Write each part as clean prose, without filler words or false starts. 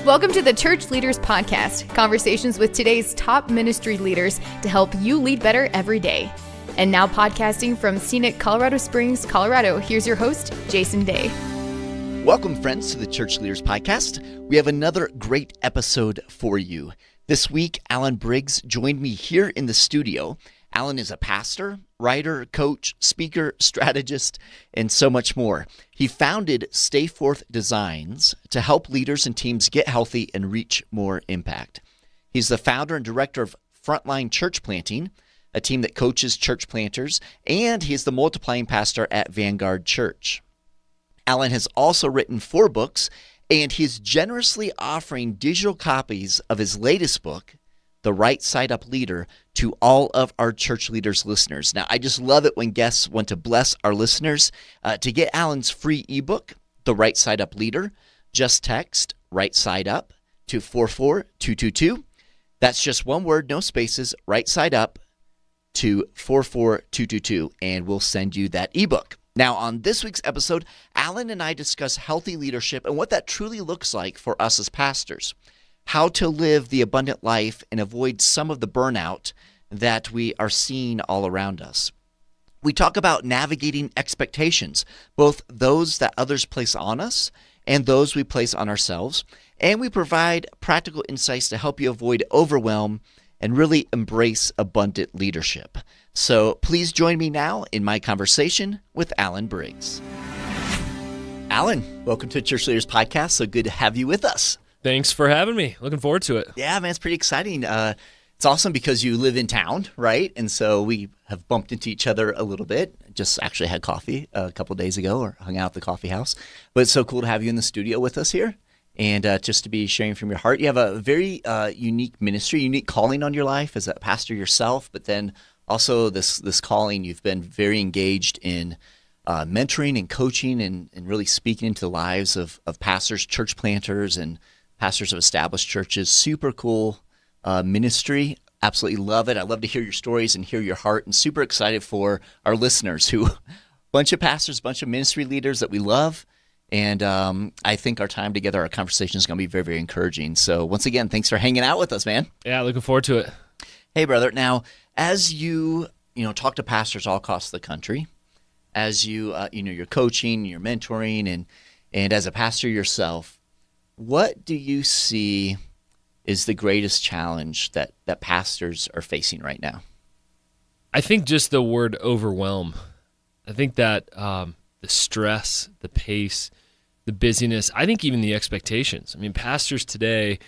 Welcome to the Church Leaders Podcast, conversations with today's top ministry leaders to help you lead better every day. And now podcasting from scenic Colorado Springs, Colorado, here's your host, Jason Day. Welcome, friends, to the Church Leaders Podcast. We have another great episode for you. This week, Alan Briggs joined me here in the studio. Alan is a pastor, writer, coach, speaker, strategist, and so much more. He founded Stay Forth Designs to help leaders and teams get healthy and reach more impact. He's the founder and director of Frontline Church Planting, a team that coaches church planters, and he's the multiplying pastor at Vanguard Church. Alan has also written 4 books, and he's generously offering digital copies of his latest book, The Right Side Up Leader, to all of our Church Leaders listeners. Now, I just love it when guests want to bless our listeners. To get Alan's free ebook, The Right Side Up Leader, just text Right Side Up to 44222. That's just one word, no spaces, Right Side Up to 44222, and we'll send you that ebook. Now, on this week's episode, Alan and I discuss healthy leadership and what that truly looks like for us as pastors, how to live the abundant life and avoid some of the burnout that we are seeing all around us. We talk about navigating expectations, both those that others place on us and those we place on ourselves, and we provide practical insights to help you avoid overwhelm and really embrace abundant leadership. So please join me now in my conversation with Alan Briggs. Alan, welcome to Church Leaders Podcast. So good to have you with us. Thanks for having me. Looking forward to it. Yeah, man, it's pretty exciting. It's awesome because you live in town, right? And so we have bumped into each other a little bit. Just actually had coffee a couple of days ago or hung out at the coffee house. But it's so cool to have you in the studio with us here and just to be sharing from your heart. You have a very unique ministry, unique calling on your life as a pastor yourself, but then also this calling, you've been very engaged in mentoring and coaching and really speaking into the lives of pastors, church planters, and pastors of established churches. Super cool ministry. Absolutely love it. I love to hear your stories and hear your heart, and super excited for our listeners who, bunch of pastors, bunch of ministry leaders that we love. And I think our time together, our conversation is going to be very, very encouraging. So once again, thanks for hanging out with us, man. Yeah, looking forward to it. Hey, brother. Now, as you talk to pastors all across the country, as you're coaching, you're mentoring, and as a pastor yourself, what do you see is the greatest challenge that pastors are facing right now? I think just the word overwhelm. I think that the stress, the pace, the busyness, I think even the expectations. I mean, pastors today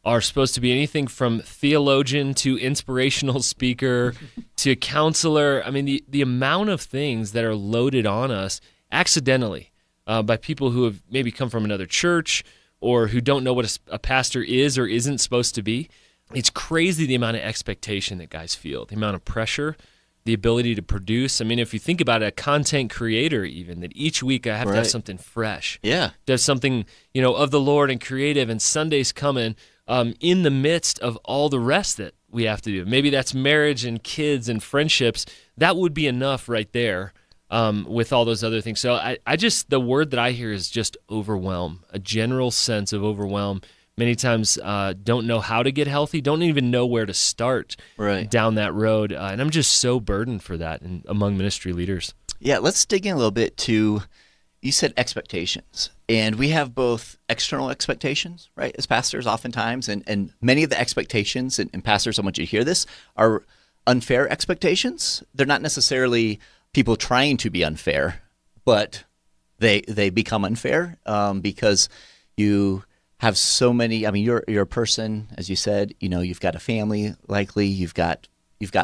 are supposed to be anything from theologian to inspirational speaker to counselor. I mean, the amount of things that are loaded on us accidentally by people who have maybe come from another church or who don't know what a pastor is or isn't supposed to be. It's crazy the amount of expectation that guys feel, the amount of pressure, the ability to produce. I mean, if you think about it, a content creator even, that each week I have to have something fresh. Yeah. To have something, of the Lord and creative, and Sunday's coming in the midst of all the rest that we have to do. Maybe that's marriage and kids and friendships. That would be enough right there. With all those other things. So I just, the word that I hear is just overwhelm, a general sense of overwhelm. Many times don't know how to get healthy, don't even know where to start down that road. And I'm just so burdened for that among ministry leaders. Yeah, let's dig in a little bit to, you said expectations. And we have both external expectations, right, as pastors oftentimes, and many of the expectations, and pastors, I want you to hear this, are unfair expectations. They're not necessarily people trying to be unfair, but they become unfair because you have so many. I mean, you're a person, as you said. You've got a family, likely. You've got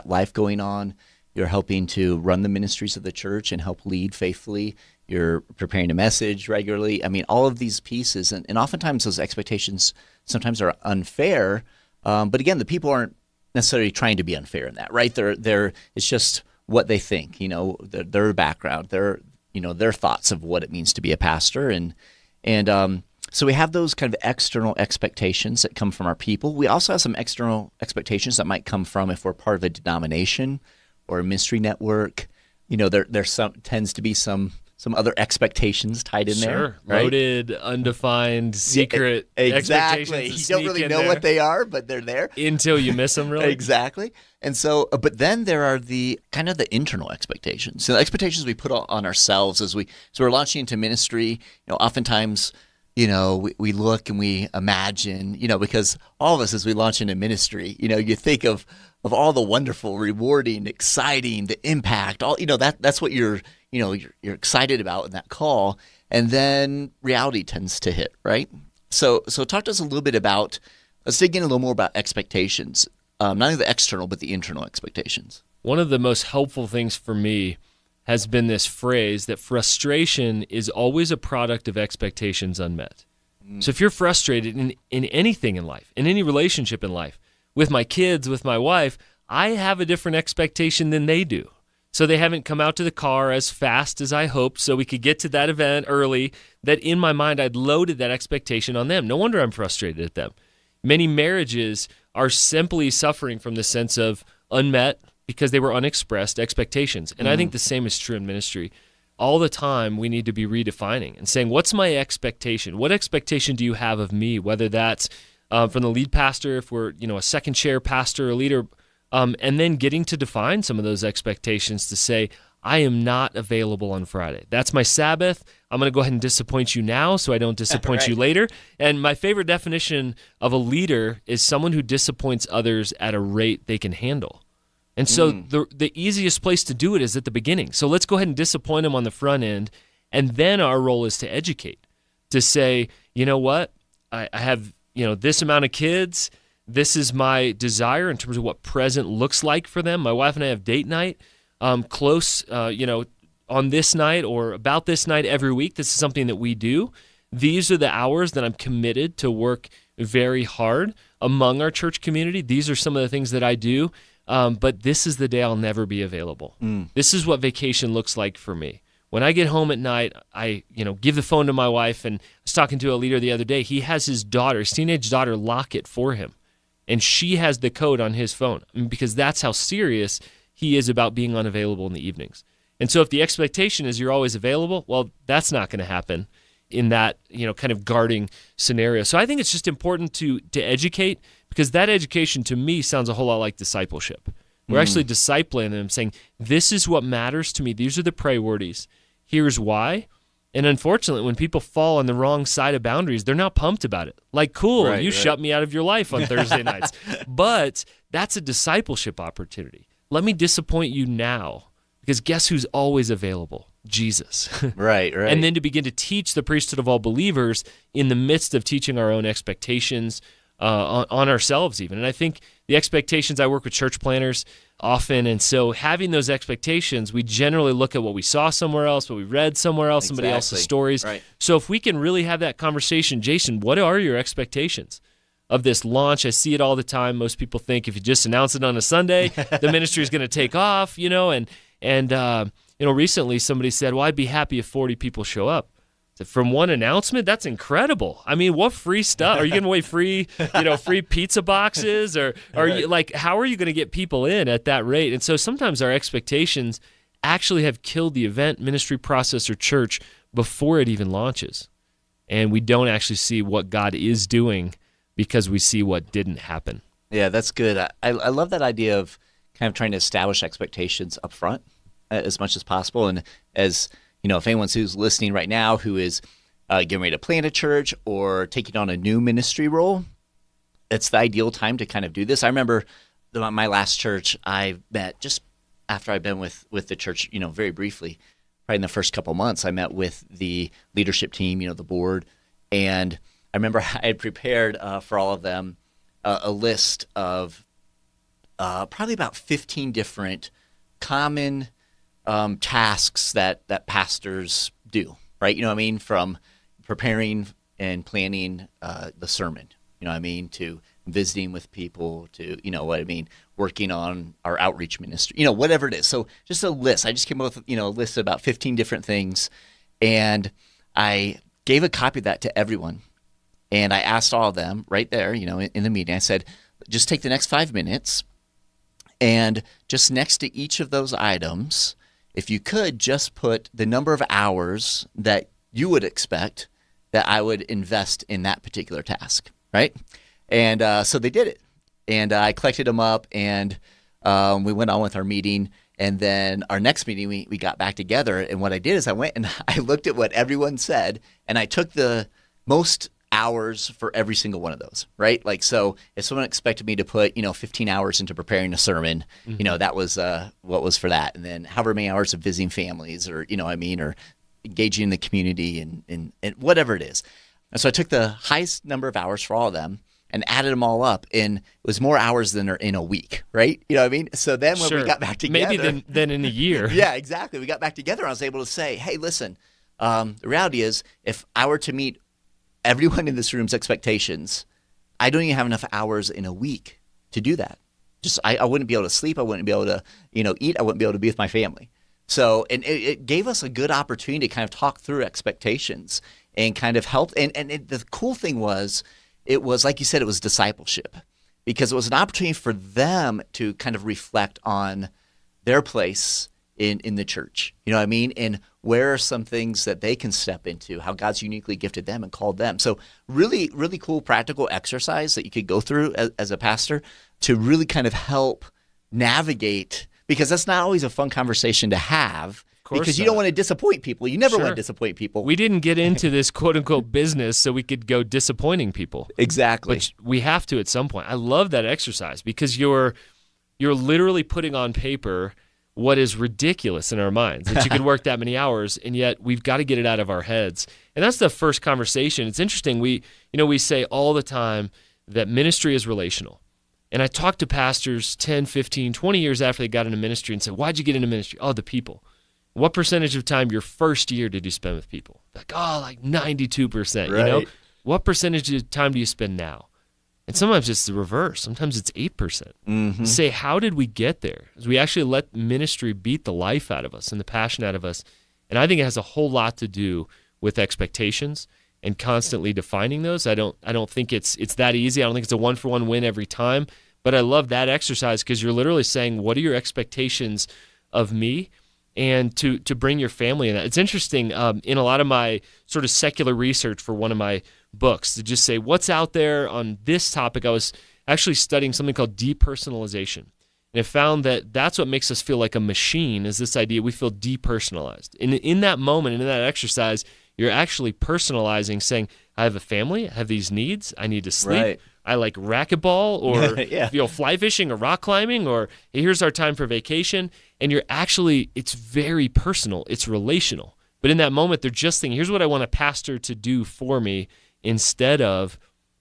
life going on. You're helping to run the ministries of the church and help lead faithfully. You're preparing a message regularly. I mean, all of these pieces, and oftentimes those expectations sometimes are unfair. But again, the people aren't necessarily trying to be unfair in that, right? They're it's just what they think, their background, their thoughts of what it means to be a pastor. And so we have those kind of external expectations that come from our people. We also have some external expectations that might come from if we're part of a denomination or a ministry network. There tends to be some some other expectations tied in there. Sure. Right? Loaded, undefined, secret exactly. expectations. You don't really know what they are, but they're there. Until you miss them, really. Exactly. And so, but then there are the kind of the internal expectations. So the expectations we put on ourselves as we're launching into ministry. Oftentimes, we look and we imagine, because all of us as we launch into ministry, you think of all the wonderful, rewarding, exciting, the impact, all, that's what you're excited about in that call. And then reality tends to hit, right? So talk to us a little bit about, let's dig in a little more about expectations, not only the external, but the internal expectations. One of the most helpful things for me has been this phrase that frustration is always a product of expectations unmet. So if you're frustrated in anything in life, in any relationship in life, with my kids, with my wife, I have a different expectation than they do. So they haven't come out to the car as fast as I hoped so we could get to that event early, that in my mind I'd loaded that expectation on them. No wonder I'm frustrated at them. Many marriages are simply suffering from the sense of unmet because they were unexpressed expectations. And I think the same is true in ministry. All the time we need to be redefining and saying, what's my expectation? What expectation do you have of me? Whether that's from the lead pastor, if we're a second chair pastor or leader, and then getting to define some of those expectations to say, I am not available on Friday. That's my Sabbath. I'm going to go ahead and disappoint you now so I don't disappoint you later. And my favorite definition of a leader is someone who disappoints others at a rate they can handle. And so the easiest place to do it is at the beginning. So let's go ahead and disappoint them on the front end, and then our role is to educate, to say, you know what, I have this amount of kids. This is my desire in terms of what present looks like for them. My wife and I have date night close, on this night or about this night every week. This is something that we do. These are the hours that I'm committed to work very hard among our church community. These are some of the things that I do. But this is the day I'll never be available. This is what vacation looks like for me. When I get home at night, I give the phone to my wife, and I was talking to a leader the other day. He has his teenage daughter, lock it for him, and she has the code on his phone because that's how serious he is about being unavailable in the evenings. And so if the expectation is you're always available, well, that's not going to happen in that kind of guarding scenario. So I think it's just important to educate, because that education to me sounds a whole lot like discipleship. We're actually discipling them, saying, this is what matters to me. These are the priorities. Here's why. And unfortunately, when people fall on the wrong side of boundaries, they're not pumped about it. Like, cool, you shut me out of your life on Thursday nights. But that's a discipleship opportunity. Let me disappoint you now, because guess who's always available? Jesus. Right. And then to begin to teach the priesthood of all believers in the midst of teaching our own expectations on ourselves even. And I think the expectations, I work with church planners often, and so having those expectations, we generally look at what we saw somewhere else, what we read somewhere else, somebody else's stories. Right. So if we can really have that conversation, Jason, what are your expectations of this launch? I see it all the time. Most people think if you just announce it on a Sunday, the ministry is going to take off, and recently somebody said, well, I'd be happy if 40 people show up. From one announcement, that's incredible. I mean, what free stuff? Are you giving away free pizza boxes, or how are you going to get people in at that rate? And so sometimes our expectations actually have killed the event, ministry process, or church before it even launches. And we don't actually see what God is doing because we see what didn't happen. Yeah, that's good. I love that idea of kind of trying to establish expectations up front as much as possible. And as if anyone who's listening right now who is getting ready to plant a church or taking on a new ministry role, it's the ideal time to kind of do this. I remember my last church I met just after I'd been with the church, very briefly, probably in the first couple months. I met with the leadership team, the board, and I remember I had prepared for all of them a list of probably about 15 different common tasks that pastors do, right? From preparing and planning the sermon, to visiting with people, to, working on our outreach ministry, whatever it is. So just a list. I just came up with, a list of about 15 different things, and I gave a copy of that to everyone. And I asked all of them right there, in the meeting, I said, just take the next 5 minutes, and just next to each of those items, if you could just put the number of hours that you would expect that I would invest in that particular task, right? And so they did it. And I collected them up, and we went on with our meeting. And then our next meeting, we got back together. And what I did is I went and I looked at what everyone said, and I took the most hours for every single one of those, right? Like, so if someone expected me to put, 15 hours into preparing a sermon, that was what was for that. And then however many hours of visiting families or, or engaging in the community and whatever it is. And so I took the highest number of hours for all of them and added them all up, and it was more hours than are in a week, right? You know what I mean? So then when we got back together... Maybe than in a year. Yeah, exactly. We got back together, and I was able to say, hey, listen, the reality is if I were to meet everyone in this room's expectations, I don't even have enough hours in a week to do that. Just I wouldn't be able to sleep. I wouldn't be able to, eat. I wouldn't be able to be with my family. So, and it gave us a good opportunity to kind of talk through expectations and kind of help. And the cool thing was, it was, like you said, it was discipleship, because it was an opportunity for them to kind of reflect on their place in the church. You know what I mean? And where are some things that they can step into, how God's uniquely gifted them and called them. So really, really cool practical exercise that you could go through as a pastor to really kind of help navigate, because that's not always a fun conversation to have. Because you don't want to disappoint people. You never want to disappoint people. We didn't get into this quote-unquote business so we could go disappointing people. Exactly. But we have to at some point. I love that exercise because you're literally putting on paper what is ridiculous in our minds, that you could work that many hours, and yet we've got to get it out of our heads. And that's the first conversation. It's interesting. We say all the time that ministry is relational. And I talk to pastors 10, 15, 20 years after they got into ministry and said, why'd you get into ministry? Oh, the people. What percentage of time your first year did you spend with people? Like 92%, right. What percentage of time do you spend now? And sometimes it's the reverse. Sometimes it's 8%. Mm-hmm. Say, how did we get there? Because we actually let ministry beat the life out of us and the passion out of us. And I think it has a whole lot to do with expectations and constantly defining those. I don't think it's that easy. I don't think it's a one-for-one win every time. But I love that exercise because you're literally saying, what are your expectations of me? And to bring your family in that. It's interesting, in a lot of my sort of secular research for one of my books, to just say, what's out there on this topic, I was actually studying something called depersonalization. And I found that that's what makes us feel like a machine, is this idea we feel depersonalized. And in that moment, and in that exercise, you're actually personalizing, saying, I have a family, I have these needs, I need to sleep. Right. I like racquetball or fly fishing or rock climbing, or here's our time for vacation. And it's very personal. It's relational. But in that moment, they're just thinking, here's what I want a pastor to do for me, instead of,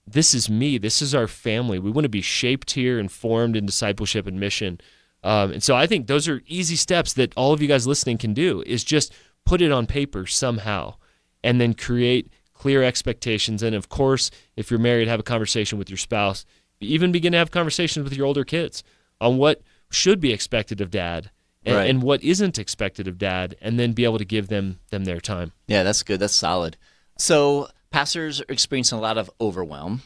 this is me, this is our family. We want to be shaped here and formed in discipleship and mission. And so I think those are easy steps that all of you guys listening can do, is just put it on paper somehow and then create clear expectations. And of course, if you're married, have a conversation with your spouse. Even begin to have conversations with your older kids on what should be expected of dad and what isn't expected of dad, and then be able to give them their time. Yeah, that's good. That's solid. So pastors are experiencing a lot of overwhelm.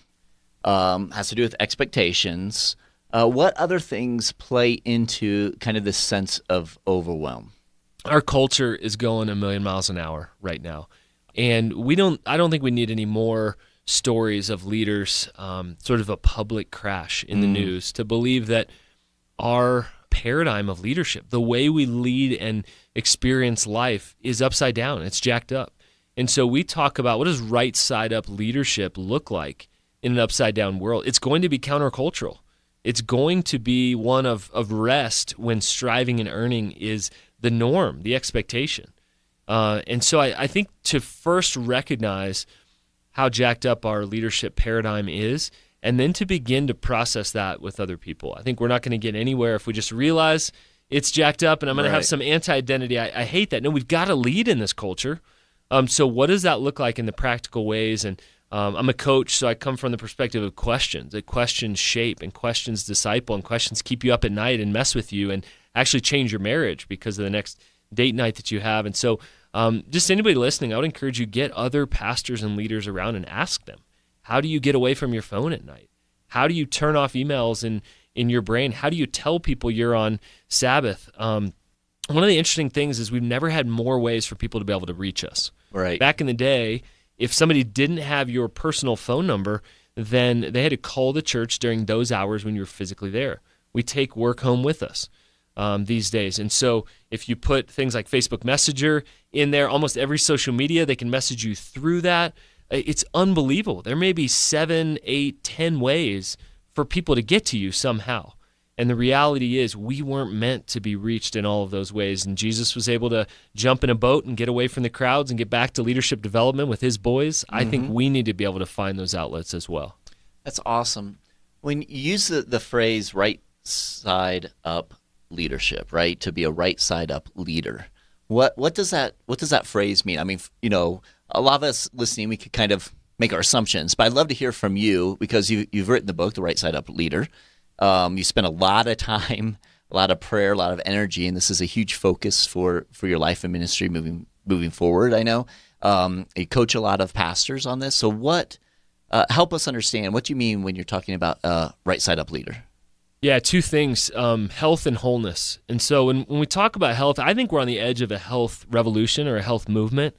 Has to do with expectations. What other things play into kind of this sense of overwhelm? Our culture is going a million miles an hour right now. And I don't think we need any more stories of leaders, sort of a public crash in the news, to believe that our paradigm of leadership, the way we lead and experience life, is upside down. It's jacked up. And so we talk about, what does right side up leadership look like in an upside down world? It's going to be countercultural. It's going to be one of rest when striving and earning is the norm, the expectation. And so I think to first recognize how jacked up our leadership paradigm is, and then to begin to process that with other people. I think we're not going to get anywhere if we just realize it's jacked up and I'm going to have some anti-identity. I hate that. No, we've got to lead in this culture. So what does that look like in the practical ways? And I'm a coach, so I come from the perspective of questions. That questions shape, and questions disciple, and questions keep you up at night and mess with you and actually change your marriage because of the next date night that you have. And so just anybody listening, I would encourage you, get other pastors and leaders around and ask them, how do you get away from your phone at night? How do you turn off emails in your brain? How do you tell people you're on Sabbath? one of the interesting things is we've never had more ways for people to be able to reach us. Right. Back in the day, if somebody didn't have your personal phone number, then they had to call the church during those hours when you were physically there. We take work home with us these days. And so if you put things like Facebook Messenger in there, almost every social media, they can message you through that. It's unbelievable. There may be 7, 8, 10 ways for people to get to you somehow. And the reality is we weren't meant to be reached in all of those ways. And Jesus was able to jump in a boat and get away from the crowds and get back to leadership development with his boys. I think we need to be able to find those outlets as well. That's awesome. When you use the phrase right side up leadership, right? To be a right side up leader. What does that phrase mean? I mean, a lot of us listening, we could kind of make our assumptions, but I'd love to hear from you because you've written the book, The Right Side Up Leader. You spend a lot of time, a lot of prayer, a lot of energy, and this is a huge focus for your life and ministry moving forward. I know you coach a lot of pastors on this. So help us understand, what do you mean when you're talking about right side up leader? Yeah, two things, health and wholeness. And so when we talk about health, I think we're on the edge of a health revolution or a health movement.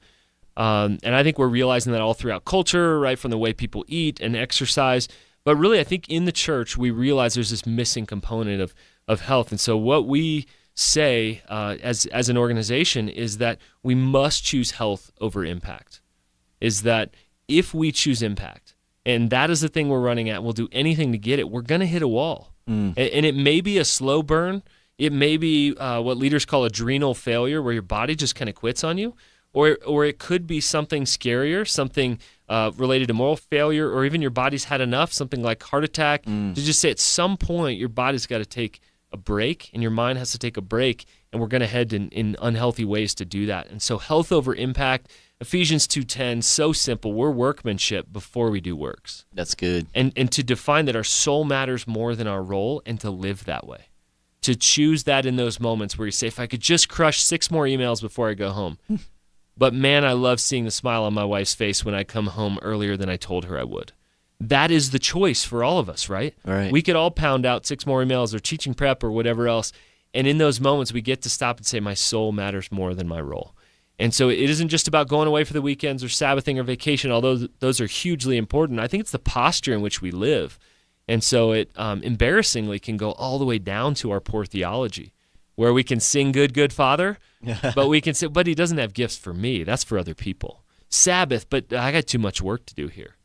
And I think we're realizing that all throughout culture, right, from the way people eat and exercise. But really, I think in the church, we realize there's this missing component of health. And so what we say as an organization is that we must choose health over impact, is that if we choose impact, and that is the thing we're running at, we'll do anything to get it, we're going to hit a wall. And it may be a slow burn. It may be what leaders call adrenal failure, where your body just kind of quits on you. Or it could be something scarier, something related to moral failure, or even your body's had enough, something like heart attack, to just say at some point your body's got to take a break and your mind has to take a break, and we're going to head in unhealthy ways to do that. And so health over impact, Ephesians 2:10, so simple. We're workmanship before we do works. That's good. And to define that our soul matters more than our role and to live that way. To choose that in those moments where you say, if I could just crush 6 more emails before I go home. But man, I love seeing the smile on my wife's face when I come home earlier than I told her I would. That is the choice for all of us, right? Right. We could all pound out 6 more emails or teaching prep or whatever else. And in those moments, we get to stop and say, my soul matters more than my role. And so it isn't just about going away for the weekends or Sabbathing or vacation, although those are hugely important. I think it's the posture in which we live. And so it embarrassingly can go all the way down to our poor theology, where we can sing good, good Father, but we can say, but he doesn't have gifts for me. That's for other people. Sabbath, but I got too much work to do here.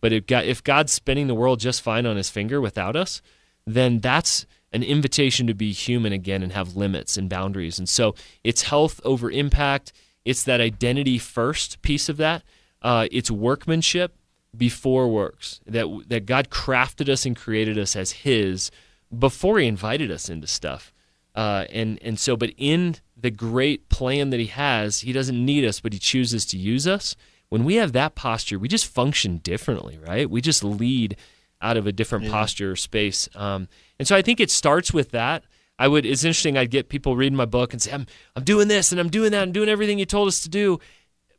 But if God's spinning the world just fine on his finger without us, then that's an invitation to be human again and have limits and boundaries. And so it's health over impact. It's that identity first piece of that. It's workmanship before works, that God crafted us and created us as his before he invited us into stuff. But in the great plan that he has, he doesn't need us, but he chooses to use us. When we have that posture, we just function differently, right? We just lead out of a different posture or space. And so I think it starts with that. It's interesting, I'd get people reading my book and say, I'm doing this and I'm doing that, I'm doing everything you told us to do.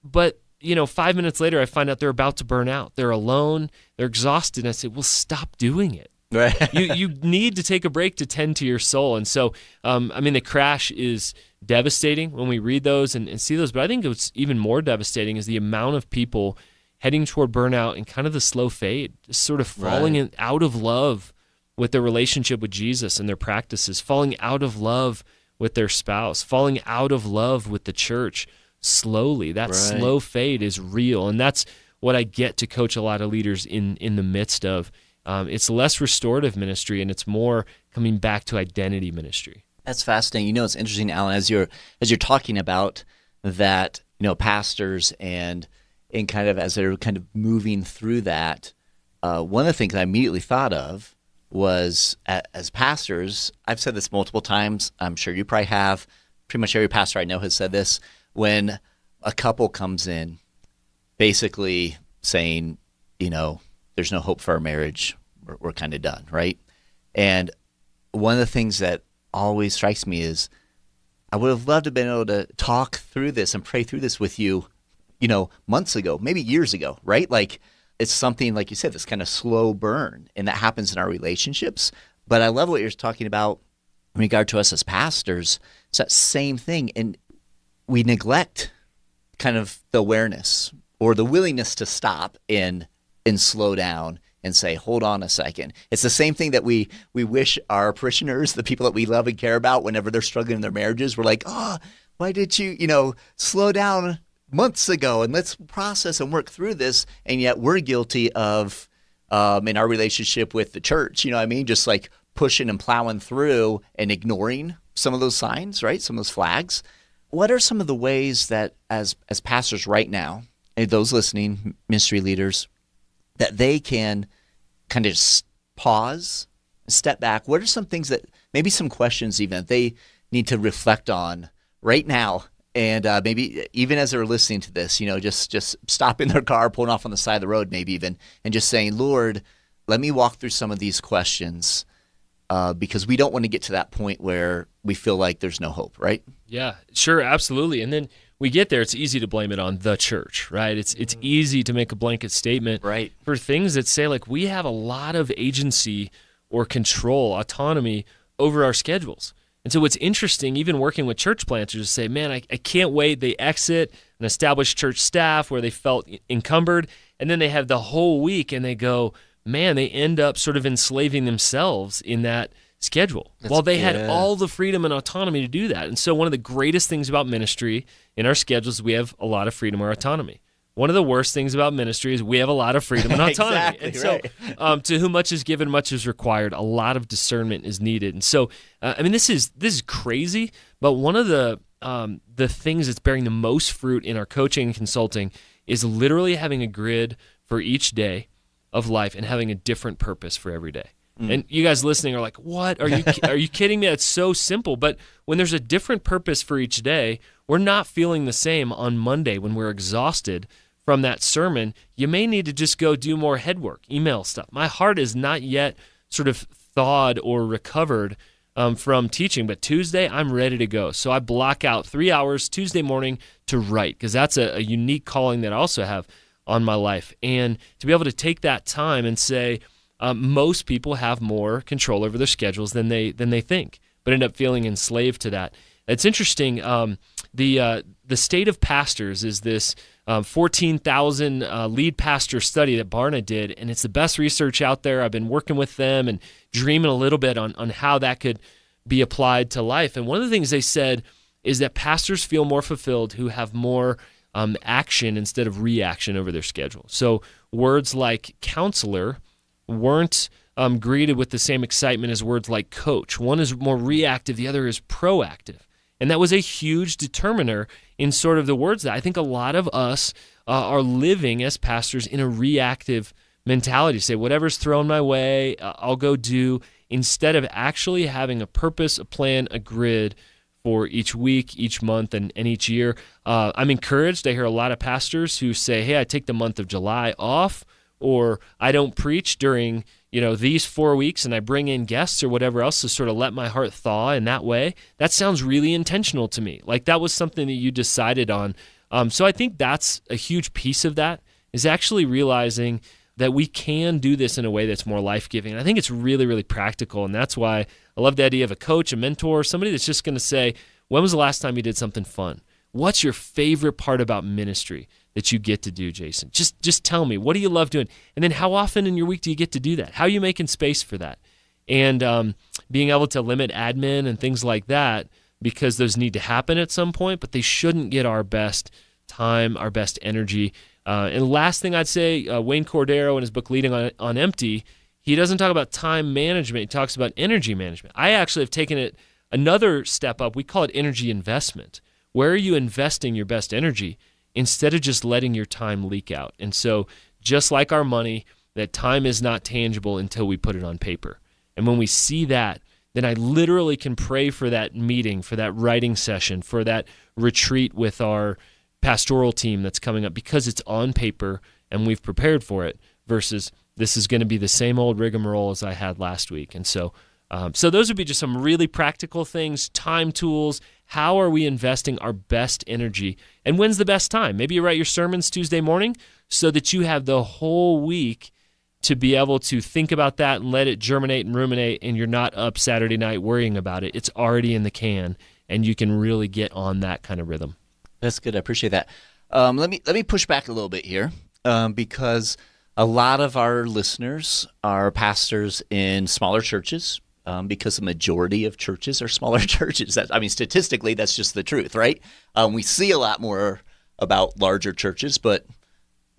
But 5 minutes later, I find out they're about to burn out. They're alone, they're exhausted. And I say, well, stop doing it. Right. You need to take a break to tend to your soul. And so, the crash is devastating when we read those and see those. But I think what's even more devastating is the amount of people heading toward burnout and kind of the slow fade, just sort of falling out of love with their relationship with Jesus and their practices, falling out of love with their spouse, falling out of love with the church slowly. That slow fade is real. And that's what I get to coach a lot of leaders in the midst of. It's less restorative ministry, and it's more coming back to identity ministry. That's fascinating. It's interesting, Alan, as you're talking about that, pastors and kind of as they're kind of moving through that, one of the things I immediately thought of was, as pastors, I've said this multiple times, I'm sure you probably have, pretty much every pastor I know has said this, when a couple comes in basically saying, there's no hope for our marriage, we're kind of done, right? And one of the things that always strikes me is I would have loved to have been able to talk through this and pray through this with you, months ago, maybe years ago, right? Like, it's something, like you said, this kind of slow burn, and that happens in our relationships. But I love what you're talking about, in regard to us as pastors, it's that same thing. And we neglect kind of the awareness or the willingness to stop and slow down and say, hold on a second. It's the same thing that we wish our parishioners, the people that we love and care about, whenever they're struggling in their marriages, we're like, oh, why did you, slow down months ago and let's process and work through this. And yet we're guilty of, in our relationship with the church, just like pushing and plowing through and ignoring some of those signs, right? Some of those flags. What are some of the ways that as pastors right now, and those listening, ministry leaders, that they can kind of just pause, step back? What are some things that, maybe some questions even, that they need to reflect on right now? And maybe even as they're listening to this, just stopping their car, pulling off on the side of the road maybe even, and just saying, Lord, let me walk through some of these questions because we don't want to get to that point where we feel like there's no hope, right? Yeah, sure, absolutely. And then we get there, it's easy to blame it on the church, right? It's easy to make a blanket statement right. for things that say, like, we have a lot of agency or control, autonomy over our schedules. And so what's interesting, even working with church planters, is say, man, I can't wait. They exit an established church staff where they felt encumbered, and then they have the whole week, and they go, man, they end up sort of enslaving themselves in that schedule. While they had all the freedom and autonomy to do that. And so one of the greatest things about ministry in our schedules is we have a lot of freedom or autonomy. One of the worst things about ministry is we have a lot of freedom and autonomy. Exactly, and so right. To whom much is given, much is required. A lot of discernment is needed. And so, this is crazy, but one of the things that's bearing the most fruit in our coaching and consulting is literally having a grid for each day of life and having a different purpose for every day. And you guys listening are like, what? Are you kidding me? It's so simple. But when there's a different purpose for each day, we're not feeling the same on Monday when we're exhausted from that sermon. You may need to just go do more head work, email stuff. My heart is not yet sort of thawed or recovered from teaching, but Tuesday, I'm ready to go. So I block out 3 hours Tuesday morning to write, because that's a unique calling that I also have on my life. And to be able to take that time and say, most people have more control over their schedules than they think, but end up feeling enslaved to that. It's interesting. The State of Pastors is this 14,000 lead pastor study that Barna did, and it's the best research out there. I've been working with them and dreaming a little bit on how that could be applied to life. And one of the things they said is that pastors feel more fulfilled who have more action instead of reaction over their schedule. So words like counselor weren't greeted with the same excitement as words like coach. One is more reactive, the other is proactive. And that was a huge determiner in sort of the words that I think a lot of us are living as pastors in a reactive mentality. Say, whatever's thrown my way, I'll go do, instead of actually having a purpose, a plan, a grid for each week, each month, and each year. I'm encouraged. I hear a lot of pastors who say, hey, I take the month of July off, or I don't preach during these 4 weeks, and I bring in guests or whatever else to sort of let my heart thaw in that way. That sounds really intentional to me. Like that was something that you decided on. So I think that's a huge piece of that, is actually realizing that we can do this in a way that's more life-giving. And I think it's really, really practical, and that's why I love the idea of a coach, a mentor, somebody that's just going to say, when was the last time you did something fun? What's your favorite part about ministry that you get to do, Jason? Just tell me. What do you love doing? And then how often in your week do you get to do that? How are you making space for that? And being able to limit admin and things like that, because those need to happen at some point, but they shouldn't get our best time, our best energy. And the last thing I'd say, Wayne Cordero in his book Leading on Empty, he doesn't talk about time management. He talks about energy management. I actually have taken it another step up. We call it energy investment. Where are you investing your best energy instead of just letting your time leak out? And so just like our money, that time is not tangible until we put it on paper. And when we see that, then I literally can pray for that meeting, for that writing session, for that retreat with our pastoral team that's coming up, because it's on paper and we've prepared for it, versus this is going to be the same old rigmarole as I had last week. And so those would be just some really practical things, time tools. How are we investing our best energy? And when's the best time? Maybe you write your sermons Tuesday morning so that you have the whole week to be able to think about that and let it germinate and ruminate, and you're not up Saturday night worrying about it. It's already in the can, and you can really get on that kind of rhythm. That's good. I appreciate that. Let me push back a little bit here, because a lot of our listeners are pastors in smaller churches, because the majority of churches are smaller churches. Statistically, that's just the truth, right? We see a lot more about larger churches, but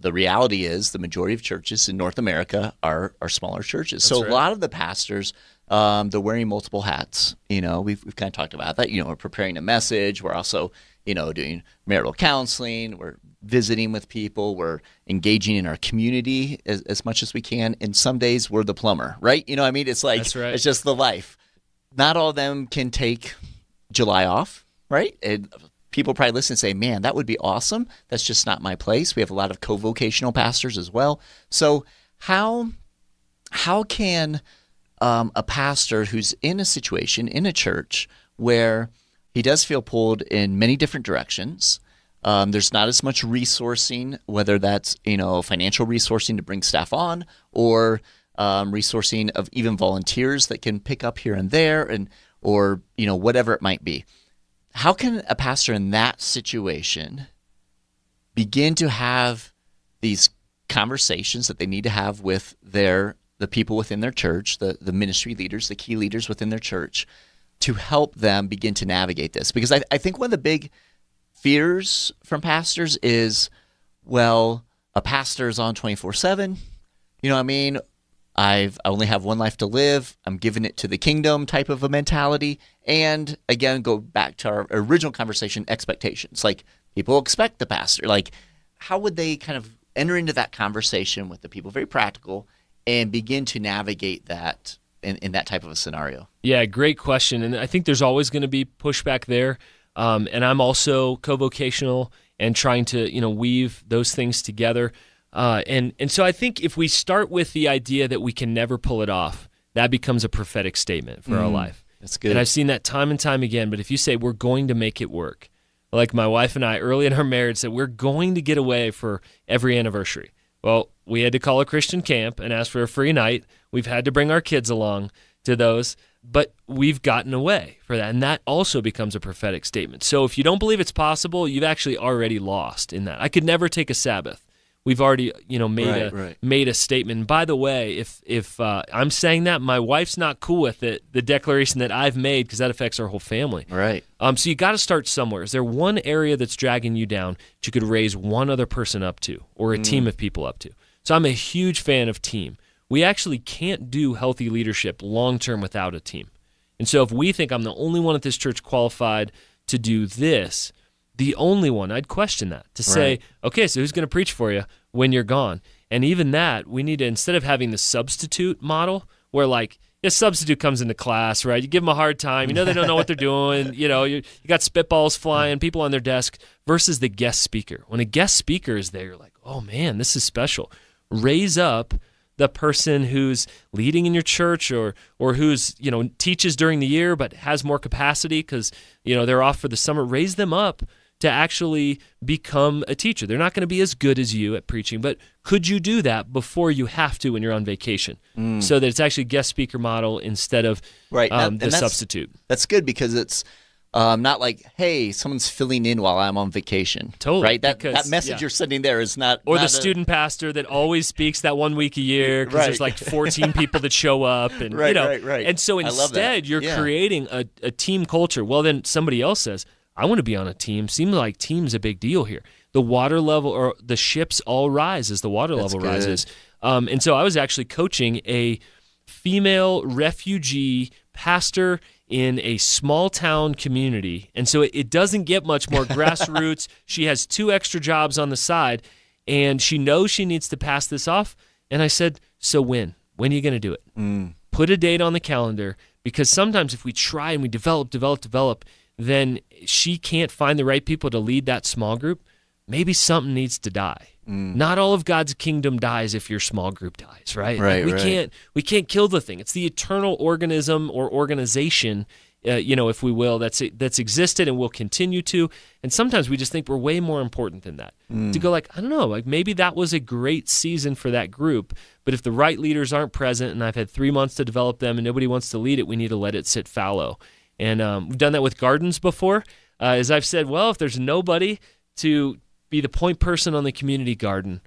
the reality is the majority of churches in North America are smaller churches. That's right. A lot of the pastors, they're wearing multiple hats. We've kind of talked about that. We're preparing a message. We're also, doing marital counseling. We're visiting with people. We're engaging in our community as much as we can. And some days we're the plumber, right? It's like, that's right. It's just the life. Not all of them can take July off, right? And people probably listen and say, man, that would be awesome. That's just not my place. We have a lot of co-vocational pastors as well. So how can a pastor who's in a situation, in a church, where he does feel pulled in many different directions, there's not as much resourcing, whether that's financial resourcing to bring staff on, or resourcing of even volunteers that can pick up here and there, or whatever it might be. How can a pastor in that situation begin to have these conversations that they need to have with the people within their church, the ministry leaders, the key leaders within their church, to help them begin to navigate this? Because I think one of the big fears from pastors is, well, a pastor is on 24/7. I only have one life to live. I'm giving it to the kingdom type of a mentality. And again, go back to our original conversation, expectations. Like, people expect the pastor. Like, how would they kind of enter into that conversation with the people, very practical, and begin to navigate that in that type of a scenario? Yeah, great question. And I think there's always going to be pushback there. And I'm also co-vocational and trying to, weave those things together. And so I think if we start with the idea that we can never pull it off, that becomes a prophetic statement for our life. That's good. And I've seen that time and time again. But if you say we're going to make it work, like my wife and I early in our marriage said, we're going to get away for every anniversary. Well, we had to call a Christian camp and ask for a free night. We've had to bring our kids along to those, but we've gotten away for that. And that also becomes a prophetic statement. So if you don't believe it's possible, you've actually already lost in that. I could never take a Sabbath. We've already, made a statement. And by the way, if I'm saying that, my wife's not cool with it, the declaration that I've made, because that affects our whole family. Right. So you got to start somewhere. Is there one area that's dragging you down that you could raise one other person up to, or a team of people up to? So I'm a huge fan of team. We actually can't do healthy leadership long-term without a team. And so if we think I'm the only one at this church qualified to do this, the only one, I'd question that, to say, okay, so who's going to preach for you when you're gone? And even that, we need to, instead of having the substitute model, where like, a substitute comes into class, right? You give them a hard time. They don't know what they're doing. You got spitballs flying, people on their desk, versus the guest speaker. When a guest speaker is there, you're like, oh man, this is special. Raise up the person who's leading in your church, or who's, teaches during the year but has more capacity because, they're off for the summer. Raise them up to actually become a teacher. They're not going to be as good as you at preaching, but could you do that before you have to when you're on vacation? So that it's actually guest speaker model instead of the substitute. That's good, because it's not like, hey, someone's filling in while I'm on vacation. Totally. Right? That message you're sending there is not... Or not the student pastor that always speaks that 1 week a year because there's like 14 people that show up. And, right. And so instead, you're creating a team culture. Well, then somebody else says, I want to be on a team. Seems like team's a big deal here. The water level, or the ships all rise as the water level rises. And so I was actually coaching a female refugee pastor in a small town community. And so it doesn't get much more grassroots. She has 2 extra jobs on the side, and she knows she needs to pass this off. And I said, so when? When are you going to do it? Put a date on the calendar, because sometimes if we try and we develop, then she can't find the right people to lead that small group. Maybe something needs to die. Not all of God's kingdom dies if your small group dies, right? We can't kill the thing. It's the eternal organism or organization, if we will, that's existed and will continue to. And sometimes we just think we're way more important than that. To go like, I don't know, like maybe that was a great season for that group, but if the right leaders aren't present and I've had 3 months to develop them and nobody wants to lead it, we need to let it sit fallow. And we've done that with gardens before. As I've said, well, if there's nobody to be the point person on the community garden,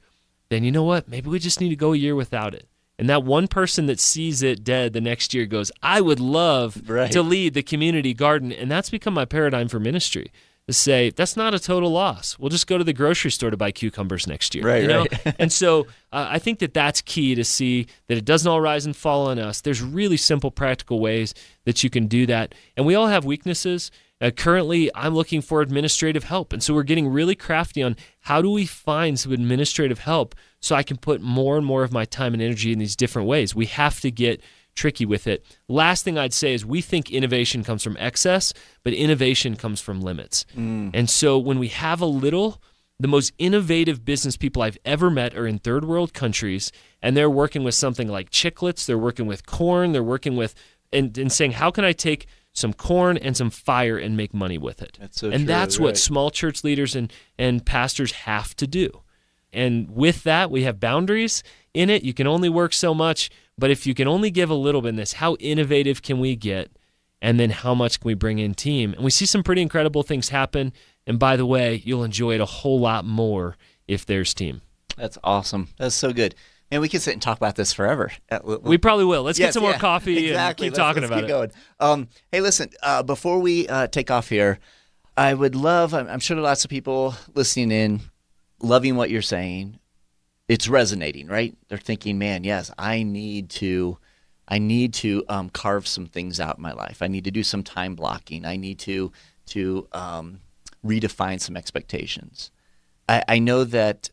then you know what? Maybe we just need to go a year without it. And that one person that sees it dead the next year goes, I would love to lead the community garden. And that's become my paradigm for ministry, to say, that's not a total loss. We'll just go to the grocery store to buy cucumbers next year. Right. And so I think that that's key, to see that it doesn't all rise and fall on us. There's really simple, practical ways that you can do that. And we all have weaknesses. Currently, I'm looking for administrative help. And so we're getting really crafty on how do we find some administrative help so I can put more and more of my time and energy in these different ways. We have to get tricky with it. Last thing I'd say is we think innovation comes from excess, but innovation comes from limits. And so when we have a little, the most innovative business people I've ever met are in third world countries, and they're working with something like chiclets, they're working with corn, they're working with, and saying, how can I take some corn and some fire and make money with it? That's what small church leaders and pastors have to do. And with that, we have boundaries in it. You can only work so much, but if you can only give a little bit in this, how innovative can we get? And then how much can we bring in team? And we see some pretty incredible things happen. And by the way, you'll enjoy it a whole lot more if there's team. That's awesome. That's so good. And we could sit and talk about this forever. We probably will. Let's get some more coffee and keep talking about it. Going. Hey, listen, before we take off here, I would love, I'm sure there are lots of people listening in, loving what you're saying. It's resonating, right? They're thinking, man, yes, I need to carve some things out in my life. I need to do some time blocking. I need to redefine some expectations. I know that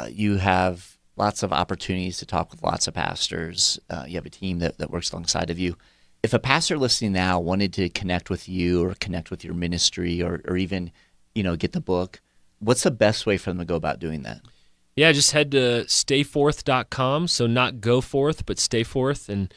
you have lots of opportunities to talk with lots of pastors. You have a team that works alongside of you. If a pastor listening now wanted to connect with you or connect with your ministry or even, get the book, what's the best way for them to go about doing that? Yeah, just head to stayforth.com. So not go forth, but stay forth. And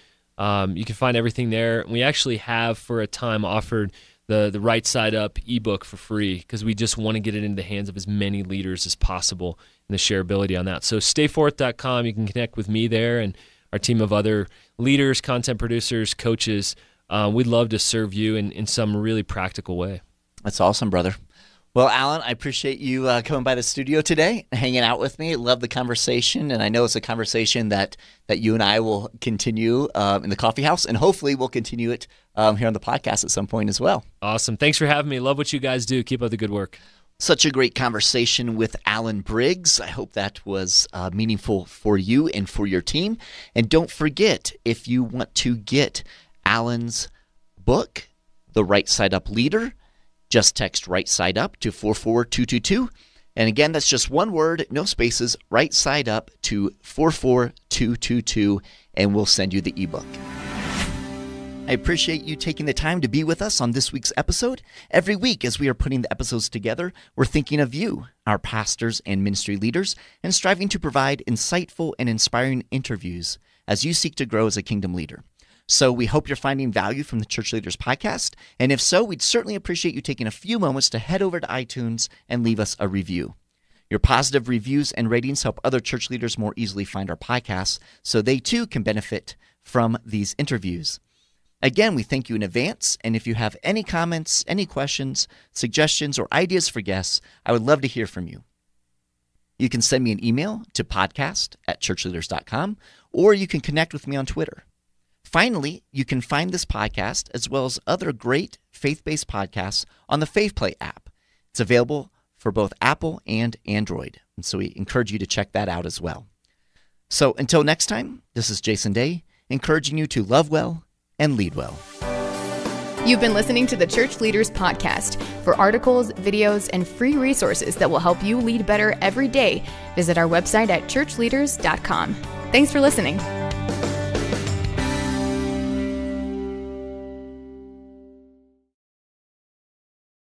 you can find everything there. We actually have for a time offered the Right Side Up ebook for free because we just want to get it into the hands of as many leaders as possible and the shareability on that. So stayforth.com, you can connect with me there and our team of other leaders, content producers, coaches. We'd love to serve you in some really practical way. That's awesome, brother. Well, Alan, I appreciate you coming by the studio today and hanging out with me. Love the conversation, and I know it's a conversation that you and I will continue in the coffee house, and hopefully we'll continue it here on the podcast at some point as well. Awesome. Thanks for having me. Love what you guys do. Keep up the good work. Such a great conversation with Alan Briggs. I hope that was meaningful for you and for your team. And don't forget, if you want to get Alan's book, The Right Side Up Leader, just text Right Side Up to 44222. And again, that's just one word, no spaces, Right Side Up to 44222, and we'll send you the ebook. I appreciate you taking the time to be with us on this week's episode. Every week, as we are putting the episodes together, we're thinking of you, our pastors and ministry leaders, and striving to provide insightful and inspiring interviews as you seek to grow as a kingdom leader. So we hope you're finding value from the Church Leaders podcast. And if so, we'd certainly appreciate you taking a few moments to head over to iTunes and leave us a review. Your positive reviews and ratings help other church leaders more easily find our podcasts so they too can benefit from these interviews. Again, we thank you in advance. And if you have any comments, any questions, suggestions, or ideas for guests, I would love to hear from you. You can send me an email to podcast@ChurchLeaders.com, or you can connect with me on Twitter. Finally, you can find this podcast as well as other great faith-based podcasts on the FaithPlay app. It's available for both Apple and Android, and so we encourage you to check that out as well. So until next time, this is Jason Day, encouraging you to love well and lead well. You've been listening to the Church Leaders Podcast. For articles, videos, and free resources that will help you lead better every day, visit our website at ChurchLeaders.com. Thanks for listening.